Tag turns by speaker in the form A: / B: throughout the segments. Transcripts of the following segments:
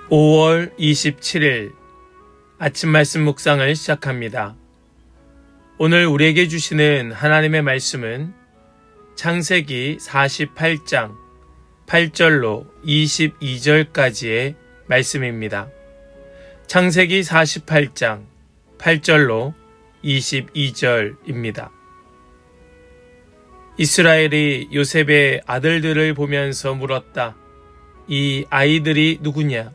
A: 5월 27일 아침 말씀 묵상을 시작합니다. 오늘 우리에게 주시는 하나님의 말씀은 창세기 48장 8절로 22절까지의 말씀입니다. 창세기 48장 8절로 22절입니다. 이스라엘이 요셉의 아들들을 보면서 물었다. 이 아이들이 누구냐?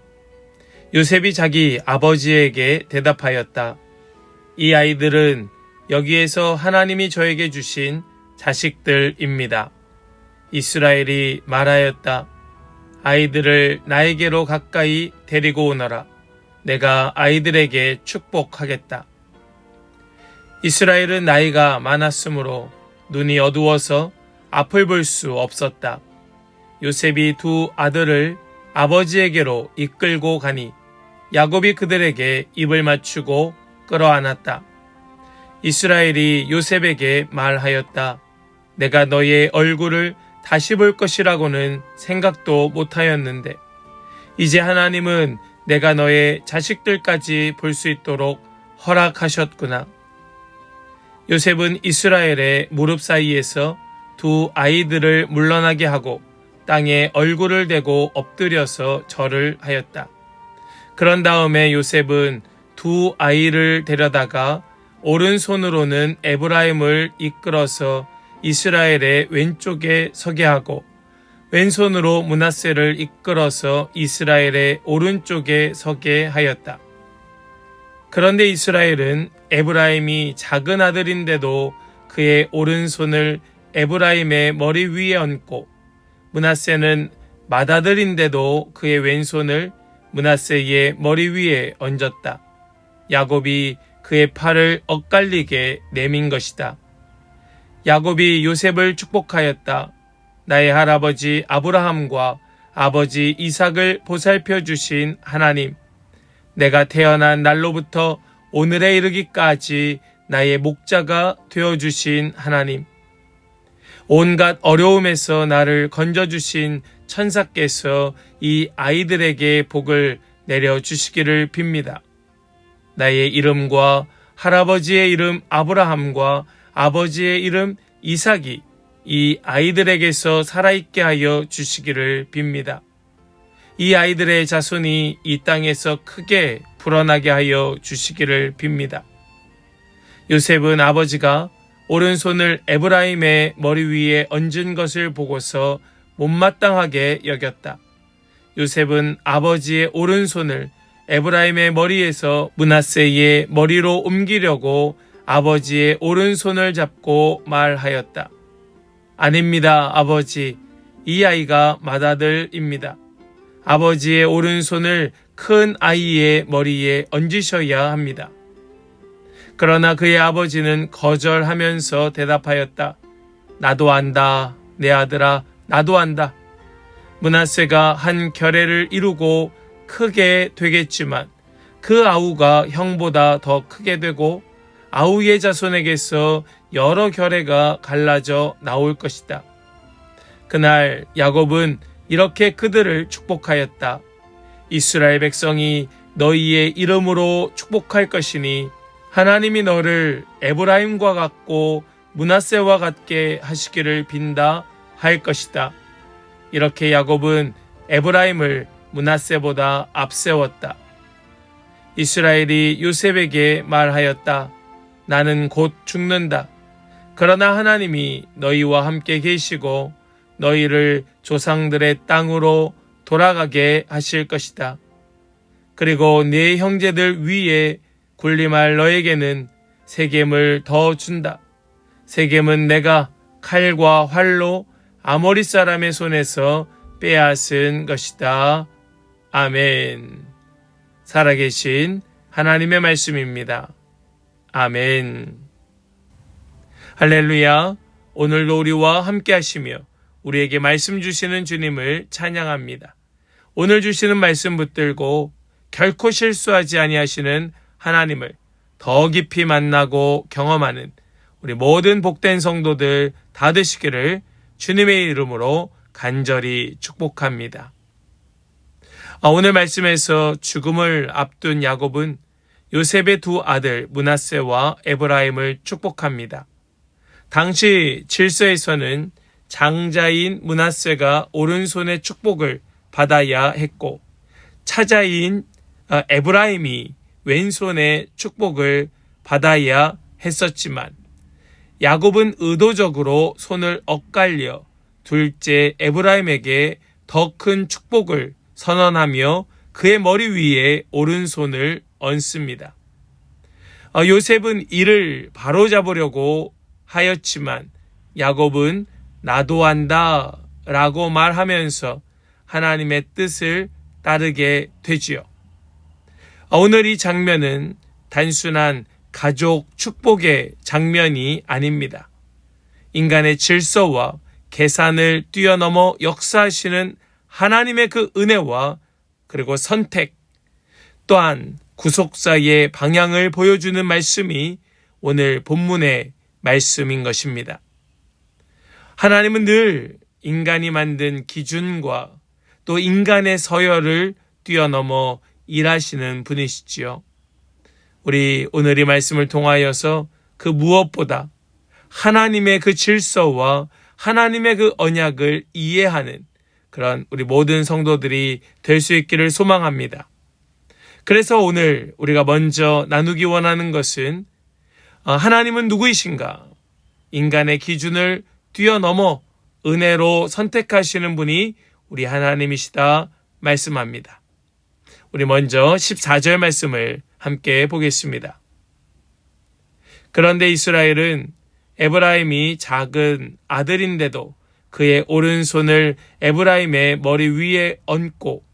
A: 요셉이 자기 아버지에게 대답하였다. 이 아이들은 여기에서 하나님이 저에게 주신 자식들입니다. 이스라엘이 말하였다. 아이들을 나에게로 가까이 데리고 오너라. 내가 아이들에게 축복하겠다. 이스라엘은 나이가 많았으므로 눈이 어두워서 앞을 볼 수 없었다. 요셉이 두 아들을 아버지에게로 이끌고 가니 야곱이 그들에게 입을 맞추고 끌어안았다. 이스라엘이 요셉에게 말하였다. 내가 너의 얼굴을 다시 볼 것이라고는 생각도 못하였는데 이제 하나님은 내가 너의 자식들까지 볼 수 있도록 허락하셨구나. 요셉은 이스라엘의 무릎 사이에서 두 아이들을 물러나게 하고 땅에 얼굴을 대고 엎드려서 절을 하였다. 그런 다음에 요셉은 두 아이를 데려다가 오른손으로는 에브라임을 이끌어서 이스라엘의 왼쪽에 서게 하고 왼손으로 므낫세를 이끌어서 이스라엘의 오른쪽에 서게 하였다. 그런데 이스라엘은 에브라임이 작은 아들인데도 그의 오른손을 에브라임의 머리 위에 얹고 므낫세는 맏아들인데도 그의 왼손을 므낫세의 머리 위에 얹었다. 야곱이 그의 팔을 엇갈리게 내민 것이다. 야곱이 요셉을 축복하였다. 나의 할아버지 아브라함과 아버지 이삭을 보살펴 주신 하나님, 내가 태어난 날로부터 오늘에 이르기까지 나의 목자가 되어주신 하나님, 온갖 어려움에서 나를 건져주신 천사께서 이 아이들에게 복을 내려주시기를 빕니다. 나의 이름과 할아버지의 이름 아브라함과 아버지의 이름 이삭이 이 아이들에게서 살아있게 하여 주시기를 빕니다. 이 아이들의 자손이 이 땅에서 크게 불어나게 하여 주시기를 빕니다. 요셉은 아버지가 오른손을 에브라임의 머리 위에 얹은 것을 보고서 못마땅하게 여겼다. 요셉은 아버지의 오른손을 에브라임의 머리에서 므낫세의 머리로 옮기려고 아버지의 오른손을 잡고 말하였다. 아닙니다, 아버지. 이 아이가 맏아들입니다. 아버지의 오른손을 큰 아이의 머리에 얹으셔야 합니다. 그러나 그의 아버지는 거절하면서 대답하였다. 나도 안다, 내 아들아, 나도 안다. 므낫세가 한 결례를 이루고 크게 되겠지만 그 아우가 형보다 더 크게 되고 아우의 자손에게서 여러 결례가 갈라져 나올 것이다. 그날 야곱은 이렇게 그들을 축복하였다. 이스라엘 백성이 너희의 이름으로 축복할 것이니 하나님이 너를 에브라임과 같고 므낫세와 같게 하시기를 빈다 할 것이다. 이렇게 야곱은 에브라임을 므낫세보다 앞세웠다. 이스라엘이 요셉에게 말하였다. 나는 곧 죽는다. 그러나 하나님이 너희와 함께 계시고 너희를 조상들의 땅으로 돌아가게 하실 것이다. 그리고 네 형제들 위에 군림할 너에게는 세겜을 더 준다. 세겜은 내가 칼과 활로 아모리 사람의 손에서 빼앗은 것이다. 아멘. 살아계신 하나님의 말씀입니다. 아멘. 할렐루야. 오늘도 우리와 함께 하시며 우리에게 말씀 주시는 주님을 찬양합니다. 오늘 주시는 말씀 붙들고 결코 실수하지 아니하시는 하나님을 더 깊이 만나고 경험하는 우리 모든 복된 성도들 다 되시기를 주님의 이름으로 간절히 축복합니다. 오늘 말씀에서 죽음을 앞둔 야곱은 요셉의 두 아들 므낫세와 에브라임을 축복합니다. 당시 질서에서는 장자인 므낫세가 오른손의 축복을 받아야 했고 차자인 에브라임이 왼손의 축복을 받아야 했었지만 야곱은 의도적으로 손을 엇갈려 둘째 에브라임에게 더 큰 축복을 선언하며 그의 머리 위에 오른손을 얹습니다. 요셉은 이를 바로잡으려고 하였지만 야곱은 나도 한다 라고 말하면서 하나님의 뜻을 따르게 되지요. 오늘 이 장면은 단순한 가족 축복의 장면이 아닙니다. 인간의 질서와 계산을 뛰어넘어 역사하시는 하나님의 그 은혜와 그리고 선택 또한 구속사의 방향을 보여주는 말씀이 오늘 본문의 말씀인 것입니다. 하나님은 늘 인간이 만든 기준과 또 인간의 서열을 뛰어넘어 일하시는 분이시지요. 우리 오늘 이 말씀을 통하여서 그 무엇보다 하나님의 그 질서와 하나님의 그 언약을 이해하는 그런 우리 모든 성도들이 될 수 있기를 소망합니다. 그래서 오늘 우리가 먼저 나누기 원하는 것은 하나님은 누구이신가? 인간의 기준을 뛰어넘어 은혜로 선택하시는 분이 우리 하나님이시다 말씀합니다. 우리 먼저 14절 말씀을 함께 보겠습니다. 그런데 이스라엘은 에브라임이 작은 아들인데도 그의 오른손을 에브라임의 머리 위에 얹고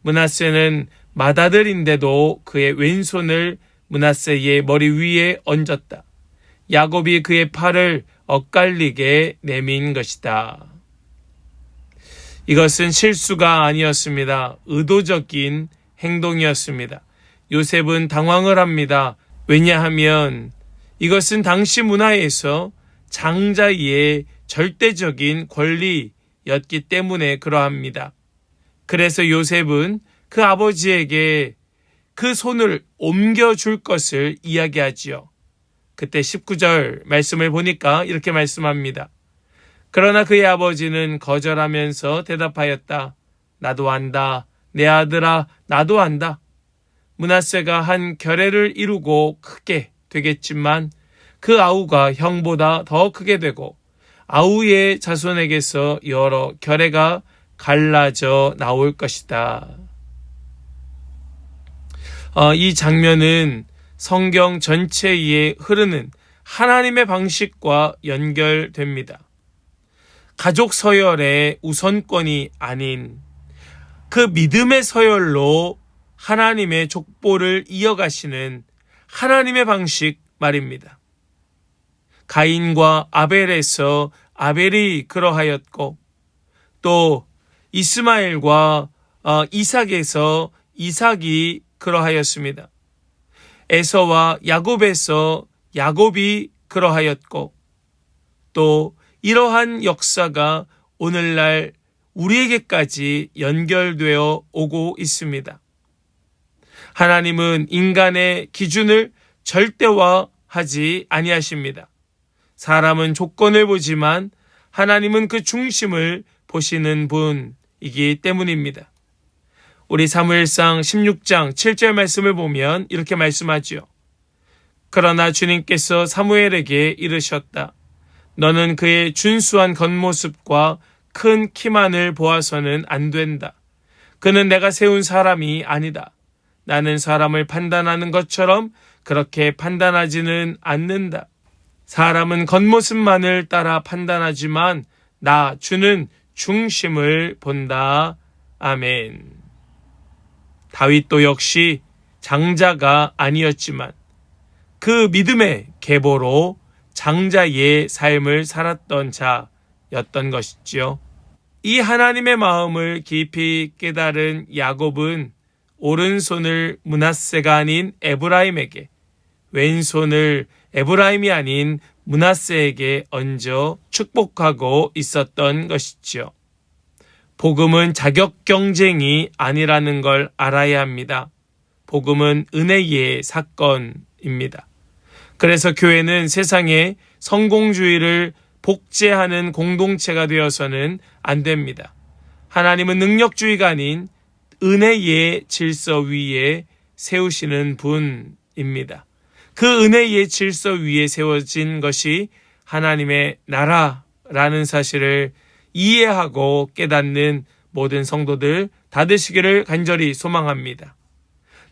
A: 므낫세는 맏아들인데도 그의 왼손을 므낫세의 머리 위에 얹었다. 야곱이 그의 팔을 엇갈리게 내민 것이다. 이것은 실수가 아니었습니다. 의도적인 행동이었습니다. 요셉은 당황을 합니다. 왜냐하면 이것은 당시 문화에서 장자의 절대적인 권리였기 때문에 그러합니다. 그래서 요셉은 그 아버지에게 그 손을 옮겨줄 것을 이야기하지요. 그때 19절 말씀을 보니까 이렇게 말씀합니다. 그러나 그의 아버지는 거절하면서 대답하였다. 나도 안다. 내 아들아, 나도 안다. 므낫세가 한 결례를 이루고 크게 되겠지만 그 아우가 형보다 더 크게 되고 아우의 자손에게서 여러 결례가 갈라져 나올 것이다. 이 장면은 성경 전체에 흐르는 하나님의 방식과 연결됩니다. 가족 서열의 우선권이 아닌 그 믿음의 서열로 하나님의 족보를 이어가시는 하나님의 방식 말입니다. 가인과 아벨에서 아벨이 그러하였고 또 이스마엘과 이삭에서 이삭이 그러하였습니다. 에서와 야곱에서 야곱이 그러하였고 또 이러한 역사가 오늘날 우리에게까지 연결되어 오고 있습니다. 하나님은 인간의 기준을 절대화하지 아니하십니다. 사람은 조건을 보지만 하나님은 그 중심을 보시는 분이기 때문입니다. 우리 사무엘상 16장 7절 말씀을 보면 이렇게 말씀하지요. 그러나 주님께서 사무엘에게 이르셨다. 너는 그의 준수한 겉모습과 큰 키만을 보아서는 안 된다. 그는 내가 세운 사람이 아니다. 나는 사람을 판단하는 것처럼 그렇게 판단하지는 않는다. 사람은 겉모습만을 따라 판단하지만 나 주는 중심을 본다. 아멘. 다윗도 역시 장자가 아니었지만 그 믿음의 계보로 장자의 삶을 살았던 자였던 것이지요. 이 하나님의 마음을 깊이 깨달은 야곱은 오른손을 므낫세가 아닌 에브라임에게, 왼손을 에브라임이 아닌 므낫세에게 얹어 축복하고 있었던 것이지요. 복음은 자격 경쟁이 아니라는 걸 알아야 합니다. 복음은 은혜의 사건입니다. 그래서 교회는 세상에 성공주의를 복제하는 공동체가 되어서는 안 됩니다. 하나님은 능력주의가 아닌 은혜의 질서 위에 세우시는 분입니다. 그 은혜의 질서 위에 세워진 것이 하나님의 나라라는 사실을 이해하고 깨닫는 모든 성도들 다 되시기를 간절히 소망합니다.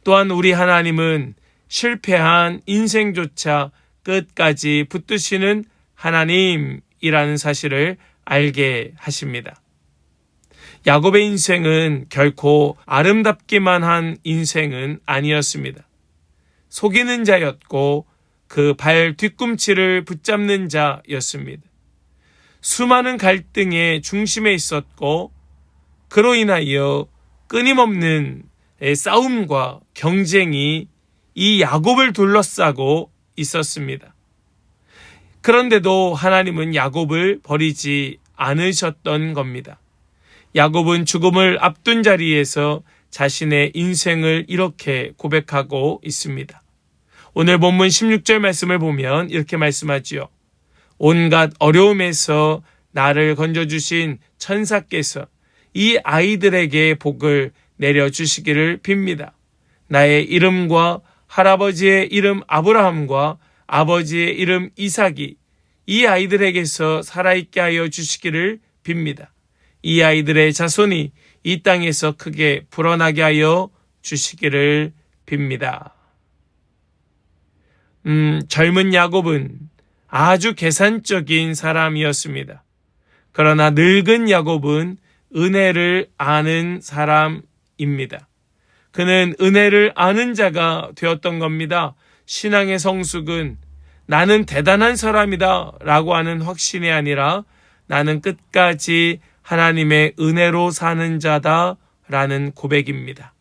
A: 또한 우리 하나님은 실패한 인생조차 끝까지 붙드시는 하나님이라는 사실을 알게 하십니다. 야곱의 인생은 결코 아름답기만 한 인생은 아니었습니다. 속이는 자였고 그 발 뒤꿈치를 붙잡는 자였습니다. 수많은 갈등의 중심에 있었고 그로 인하여 끊임없는 싸움과 경쟁이 이 야곱을 둘러싸고 있었습니다. 그런데도 하나님은 야곱을 버리지 않으셨던 겁니다. 야곱은 죽음을 앞둔 자리에서 자신의 인생을 이렇게 고백하고 있습니다. 오늘 본문 16절 말씀을 보면 이렇게 말씀하지요. 온갖 어려움에서 나를 건져주신 천사께서 이 아이들에게 복을 내려주시기를 빕니다. 나의 이름과 할아버지의 이름 아브라함과 아버지의 이름 이삭이 이 아이들에게서 살아있게 하여 주시기를 빕니다. 이 아이들의 자손이 이 땅에서 크게 불어나게 하여 주시기를 빕니다. 젊은 야곱은 아주 계산적인 사람이었습니다. 그러나 늙은 야곱은 은혜를 아는 사람입니다. 그는 은혜를 아는 자가 되었던 겁니다. 신앙의 성숙은 나는 대단한 사람이다 라고 하는 확신이 아니라 나는 끝까지 하나님의 은혜로 사는 자다 라는 고백입니다.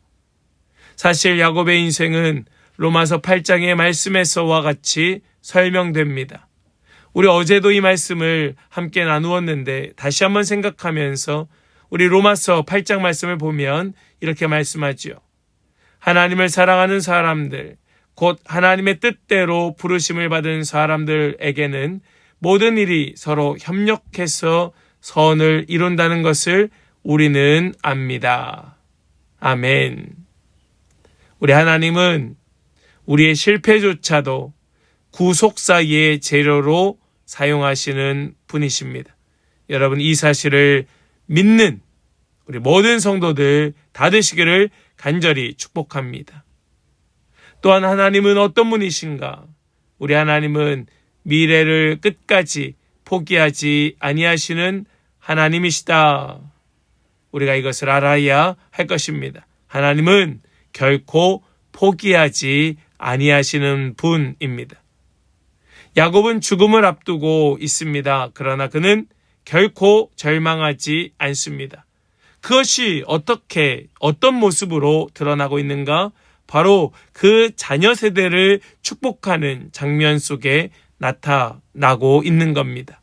A: 사실 야곱의 인생은 로마서 8장의 말씀에서와 같이 설명됩니다. 우리 어제도 이 말씀을 함께 나누었는데 다시 한번 생각하면서 우리 로마서 8장 말씀을 보면 이렇게 말씀하지요. 하나님을 사랑하는 사람들, 곧 하나님의 뜻대로 부르심을 받은 사람들에게는 모든 일이 서로 협력해서 선을 이룬다는 것을 우리는 압니다. 아멘. 우리 하나님은 우리의 실패조차도 구속사의 재료로 사용하시는 분이십니다. 여러분 이 사실을 믿는 우리 모든 성도들 다 되시기를 간절히 축복합니다. 또한 하나님은 어떤 분이신가? 우리 하나님은 미래를 끝까지 포기하지 아니하시는 하나님이시다. 우리가 이것을 알아야 할 것입니다. 하나님은 결코 포기하지 아니하시는 분입니다. 야곱은 죽음을 앞두고 있습니다. 그러나 그는 결코 절망하지 않습니다. 그것이 어떤 모습으로 드러나고 있는가? 바로 그 자녀 세대를 축복하는 장면 속에 나타나고 있는 겁니다.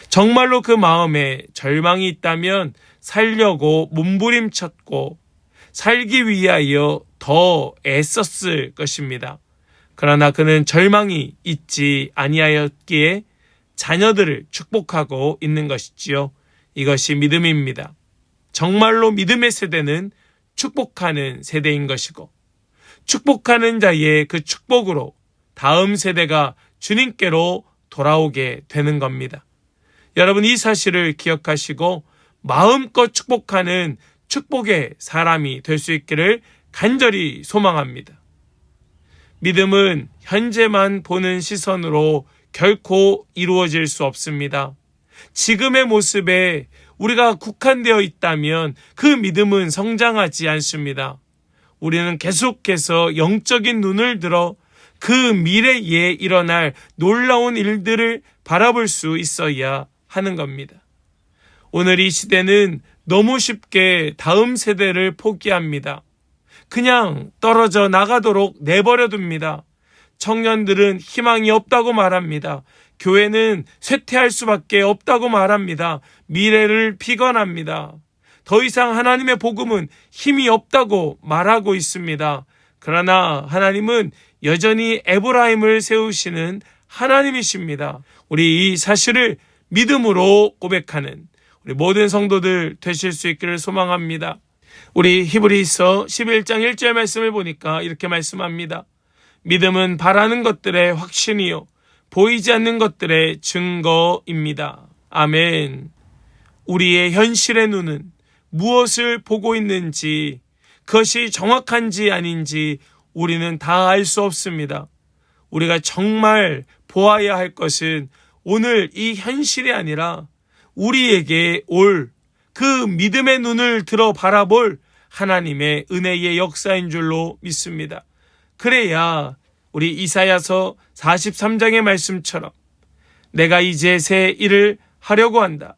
A: 정말로 그 마음에 절망이 있다면 살려고 몸부림쳤고 살기 위하여 더 애썼을 것입니다. 그러나 그는 절망이 있지 아니하였기에 자녀들을 축복하고 있는 것이지요. 이것이 믿음입니다. 정말로 믿음의 세대는 축복하는 세대인 것이고 축복하는 자의 그 축복으로 다음 세대가 주님께로 돌아오게 되는 겁니다. 여러분 이 사실을 기억하시고 마음껏 축복하는 축복의 사람이 될 수 있기를 간절히 소망합니다. 믿음은 현재만 보는 시선으로 결코 이루어질 수 없습니다. 지금의 모습에 우리가 국한되어 있다면 그 믿음은 성장하지 않습니다. 우리는 계속해서 영적인 눈을 들어 그 미래에 일어날 놀라운 일들을 바라볼 수 있어야 하는 겁니다. 오늘 이 시대는 너무 쉽게 다음 세대를 포기합니다. 그냥 떨어져 나가도록 내버려 둡니다. 청년들은 희망이 없다고 말합니다. 교회는 쇠퇴할 수밖에 없다고 말합니다. 미래를 비관합니다. 더 이상 하나님의 복음은 힘이 없다고 말하고 있습니다. 그러나 하나님은 여전히 에브라임을 세우시는 하나님이십니다. 우리 이 사실을 믿음으로 고백하는 우리 모든 성도들 되실 수 있기를 소망합니다. 우리 히브리서 11장 1절 말씀을 보니까 이렇게 말씀합니다. 믿음은 바라는 것들의 확신이요 보이지 않는 것들의 증거입니다. 아멘. 우리의 현실의 눈은 무엇을 보고 있는지, 그것이 정확한지 아닌지 우리는 다 알 수 없습니다. 우리가 정말 보아야 할 것은 오늘 이 현실이 아니라 우리에게 올 그 믿음의 눈을 들어 바라볼 하나님의 은혜의 역사인 줄로 믿습니다. 그래야 우리 이사야서 43장의 말씀처럼 내가 이제 새 일을 하려고 한다.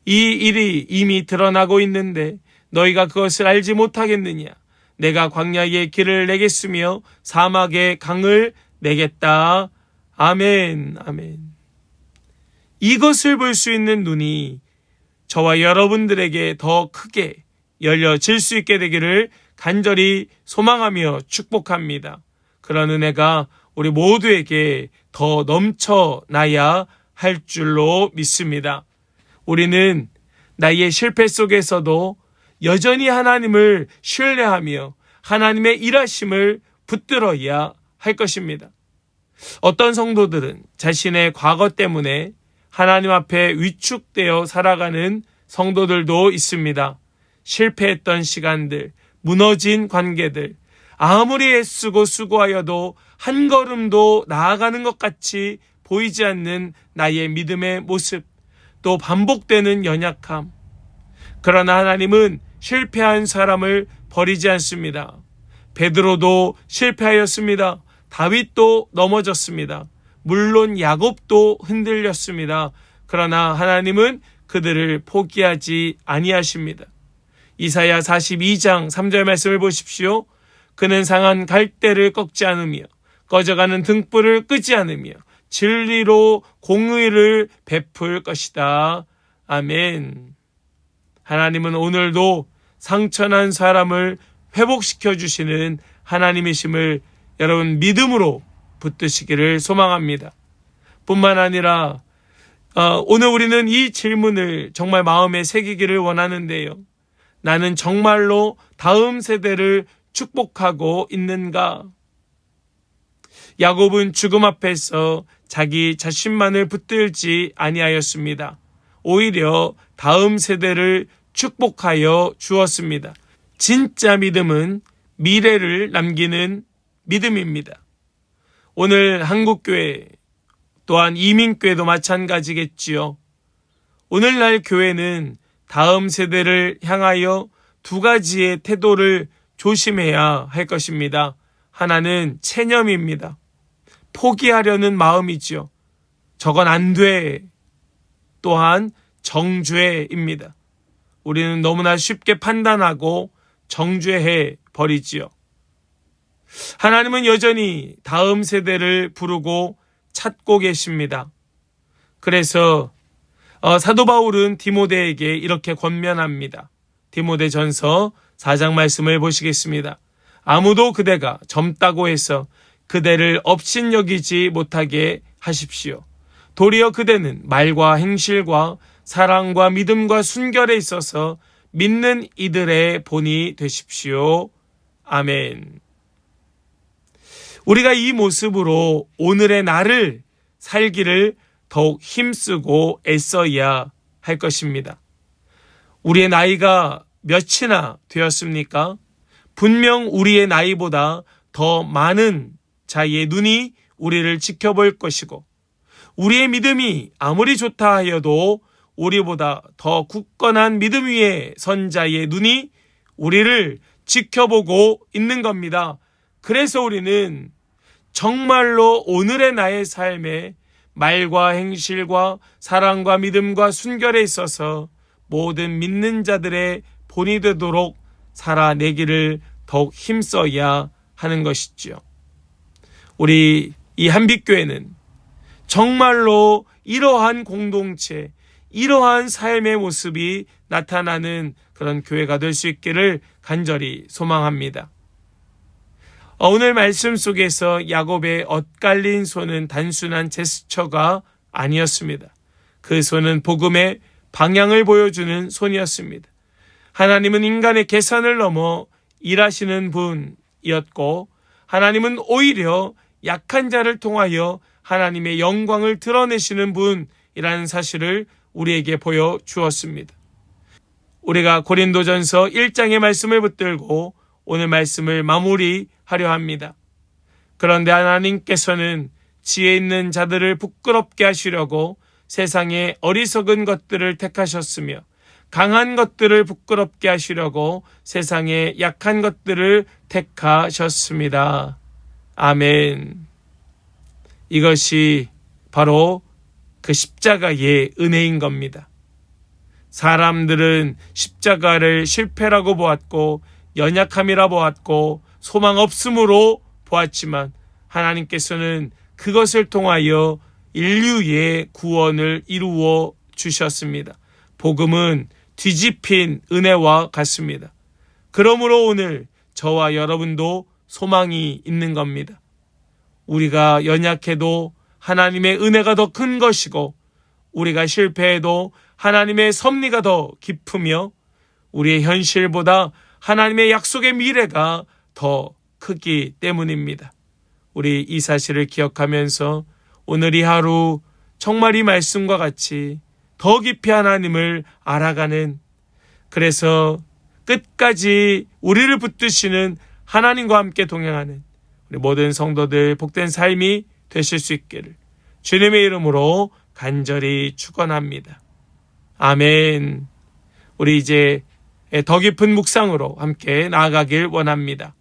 A: 이 일이 이미 드러나고 있는데 너희가 그것을 알지 못하겠느냐. 내가 광야에 길을 내겠으며 사막에 강을 내겠다. 아멘, 아멘. 이것을 볼 수 있는 눈이 저와 여러분들에게 더 크게 열려질 수 있게 되기를 간절히 소망하며 축복합니다. 그런 은혜가 우리 모두에게 더 넘쳐나야 할 줄로 믿습니다. 우리는 나의 실패 속에서도 여전히 하나님을 신뢰하며 하나님의 일하심을 붙들어야 할 것입니다. 어떤 성도들은 자신의 과거 때문에 하나님 앞에 위축되어 살아가는 성도들도 있습니다. 실패했던 시간들, 무너진 관계들, 아무리 애쓰고 수고하여도 한 걸음도 나아가는 것 같이 보이지 않는 나의 믿음의 모습, 또 반복되는 연약함. 그러나 하나님은 실패한 사람을 버리지 않습니다. 베드로도 실패하였습니다. 다윗도 넘어졌습니다. 물론 야곱도 흔들렸습니다. 그러나 하나님은 그들을 포기하지 아니하십니다. 이사야 42장 3절 말씀을 보십시오. 그는 상한 갈대를 꺾지 않으며 꺼져가는 등불을 끄지 않으며 진리로 공의를 베풀 것이다. 아멘. 하나님은 오늘도 상처난 사람을 회복시켜 주시는 하나님이심을 여러분 믿음으로 붙드시기를 소망합니다. 뿐만 아니라 오늘 우리는 이 질문을 정말 마음에 새기기를 원하는데요. 나는 정말로 다음 세대를 축복하고 있는가? 야곱은 죽음 앞에서 자기 자신만을 붙들지 아니하였습니다. 오히려 다음 세대를 축복하여 주었습니다. 진짜 믿음은 미래를 남기는 믿음입니다. 오늘 한국교회 또한 이민교회도 마찬가지겠지요. 오늘날 교회는 다음 세대를 향하여 두 가지의 태도를 조심해야 할 것입니다. 하나는 체념입니다. 포기하려는 마음이지요. 저건 안 돼. 또한 정죄입니다. 우리는 너무나 쉽게 판단하고 정죄해 버리지요. 하나님은 여전히 다음 세대를 부르고 찾고 계십니다. 그래서 사도 바울은 디모데에게 이렇게 권면합니다. 디모데전서 4장 말씀을 보시겠습니다. 아무도 그대가 젊다고 해서 그대를 업신여기지 못하게 하십시오. 도리어 그대는 말과 행실과 사랑과 믿음과 순결에 있어서 믿는 이들의 본이 되십시오. 아멘. 우리가 이 모습으로 오늘의 나를 살기를 더욱 힘쓰고 애써야 할 것입니다. 우리의 나이가 몇이나 되었습니까? 분명 우리의 나이보다 더 많은 자의 눈이 우리를 지켜볼 것이고 우리의 믿음이 아무리 좋다 하여도 우리보다 더 굳건한 믿음 위에 선 자의 눈이 우리를 지켜보고 있는 겁니다. 그래서 우리는 정말로 오늘의 나의 삶에 말과 행실과 사랑과 믿음과 순결에 있어서 모든 믿는 자들의 본이 되도록 살아내기를 더욱 힘써야 하는 것이지요. 우리 이 한빛교회는 정말로 이러한 공동체, 이러한 삶의 모습이 나타나는 그런 교회가 될 수 있기를 간절히 소망합니다. 오늘 말씀 속에서 야곱의 엇갈린 손은 단순한 제스처가 아니었습니다. 그 손은 복음의 방향을 보여주는 손이었습니다. 하나님은 인간의 계산을 넘어 일하시는 분이었고, 하나님은 오히려 약한 자를 통하여 하나님의 영광을 드러내시는 분이라는 사실을 우리에게 보여주었습니다. 우리가 고린도전서 1장의 말씀을 붙들고 오늘 말씀을 마무리하려 합니다. 그런데 하나님께서는 지혜 있는 자들을 부끄럽게 하시려고 세상의 어리석은 것들을 택하셨으며, 강한 것들을 부끄럽게 하시려고 세상의 약한 것들을 택하셨습니다. 아멘. 이것이 바로 그 십자가의 은혜인 겁니다. 사람들은 십자가를 실패라고 보았고, 연약함이라 보았고, 소망 없음으로 보았지만, 하나님께서는 그것을 통하여 인류의 구원을 이루어 주셨습니다. 복음은 뒤집힌 은혜와 같습니다. 그러므로 오늘 저와 여러분도 소망이 있는 겁니다. 우리가 연약해도 하나님의 은혜가 더 큰 것이고, 우리가 실패해도 하나님의 섭리가 더 깊으며, 우리의 현실보다 하나님의 약속의 미래가 더 크기 때문입니다. 우리 이 사실을 기억하면서 오늘 이 하루 정말 이 말씀과 같이 더 깊이 하나님을 알아가는, 그래서 끝까지 우리를 붙드시는 하나님과 함께 동행하는 우리 모든 성도들 복된 삶이 되실 수 있기를 주님의 이름으로 간절히 축원합니다. 아멘. 우리 이제 더 깊은 묵상으로 함께 나아가길 원합니다.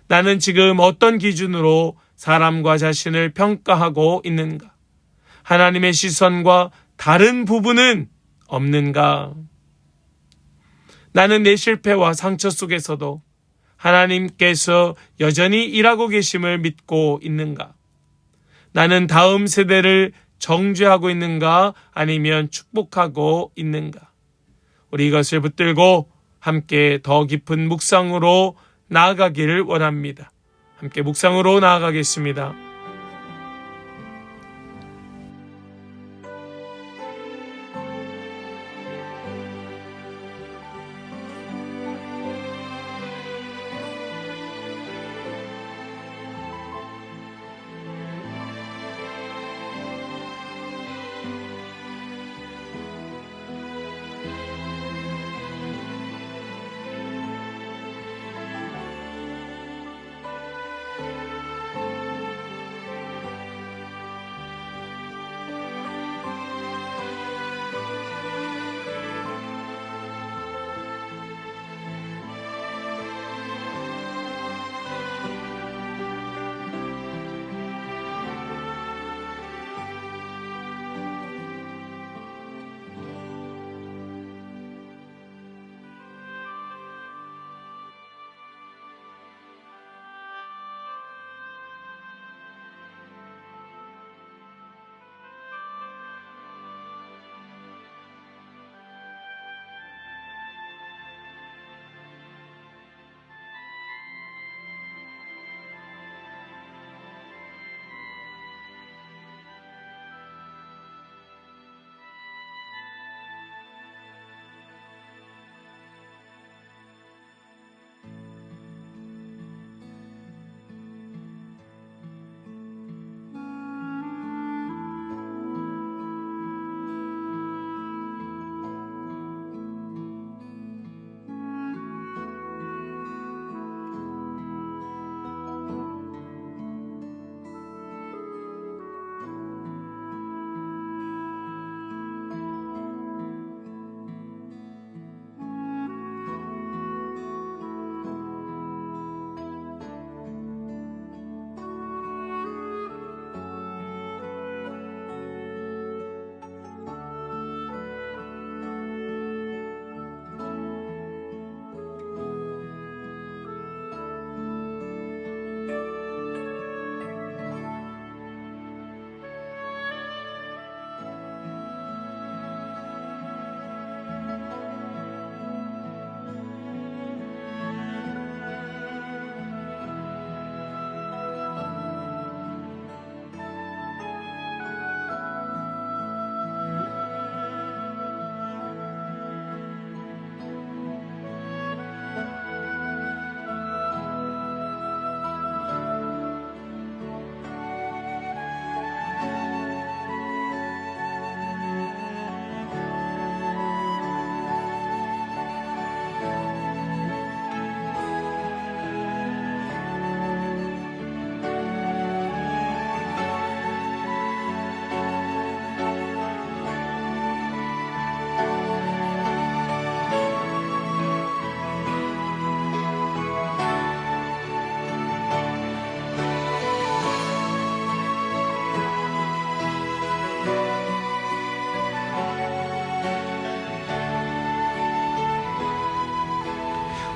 A: 나는 지금 어떤 기준으로 사람과 자신을 평가하고 있는가? 하나님의 시선과 다른 부분은 없는가? 나는 내 실패와 상처 속에서도 하나님께서 여전히 일하고 계심을 믿고 있는가? 나는 다음 세대를 정죄하고 있는가? 아니면 축복하고 있는가? 우리 이것을 붙들고 함께 더 깊은 묵상으로 나아가기를 원합니다. 함께 묵상으로 나아가겠습니다.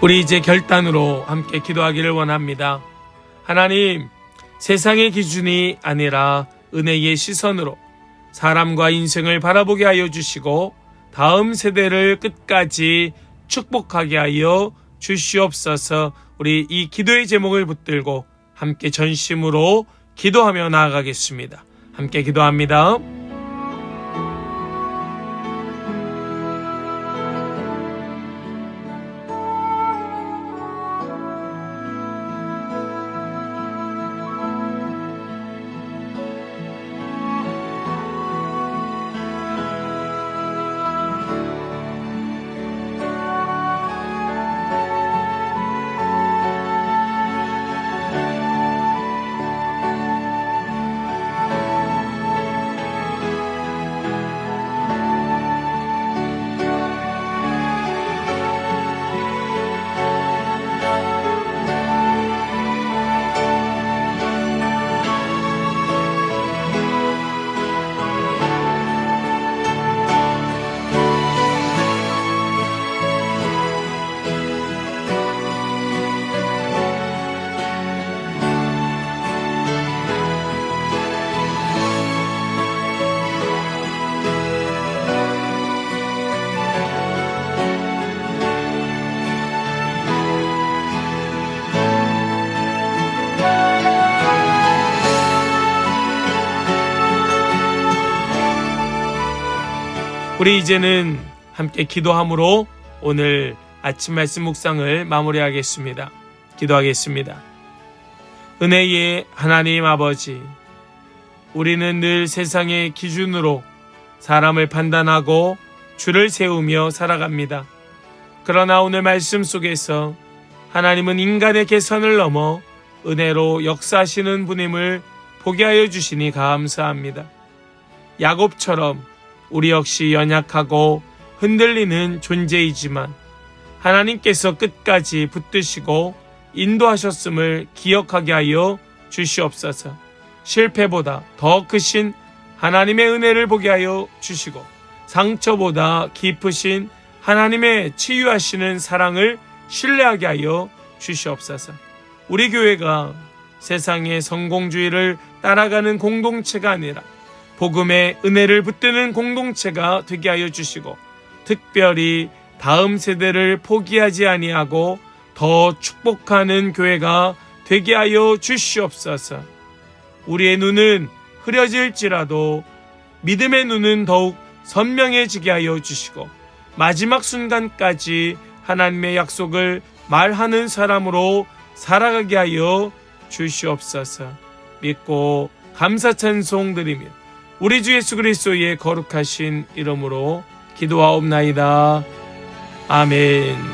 A: 우리 이제 결단으로 함께 기도하기를 원합니다. 하나님, 세상의 기준이 아니라 은혜의 시선으로 사람과 인생을 바라보게 하여 주시고 다음 세대를 끝까지 축복하게 하여 주시옵소서. 우리 이 기도의 제목을 붙들고 함께 전심으로 기도하며 나아가겠습니다. 함께 기도합니다. 우리 이제는 함께 기도함으로 오늘 아침 말씀 묵상을 마무리하겠습니다. 기도하겠습니다. 은혜의 하나님 아버지, 우리는 늘 세상의 기준으로 사람을 판단하고 줄을 세우며 살아갑니다. 그러나 오늘 말씀 속에서 하나님은 인간의 계산을 넘어 은혜로 역사하시는 분임을 보게 하여 주시니 감사합니다. 야곱처럼 우리 역시 연약하고 흔들리는 존재이지만 하나님께서 끝까지 붙드시고 인도하셨음을 기억하게 하여 주시옵소서. 실패보다 더 크신 하나님의 은혜를 보게 하여 주시고 상처보다 깊으신 하나님의 치유하시는 사랑을 신뢰하게 하여 주시옵소서. 우리 교회가 세상의 성공주의를 따라가는 공동체가 아니라 복음의 은혜를 붙드는 공동체가 되게 하여 주시고 특별히 다음 세대를 포기하지 아니하고 더 축복하는 교회가 되게 하여 주시옵소서. 우리의 눈은 흐려질지라도 믿음의 눈은 더욱 선명해지게 하여 주시고 마지막 순간까지 하나님의 약속을 말하는 사람으로 살아가게 하여 주시옵소서. 믿고 감사 찬송 드리며 우리 주 예수 그리스도의 거룩하신 이름으로 기도하옵나이다. 아멘.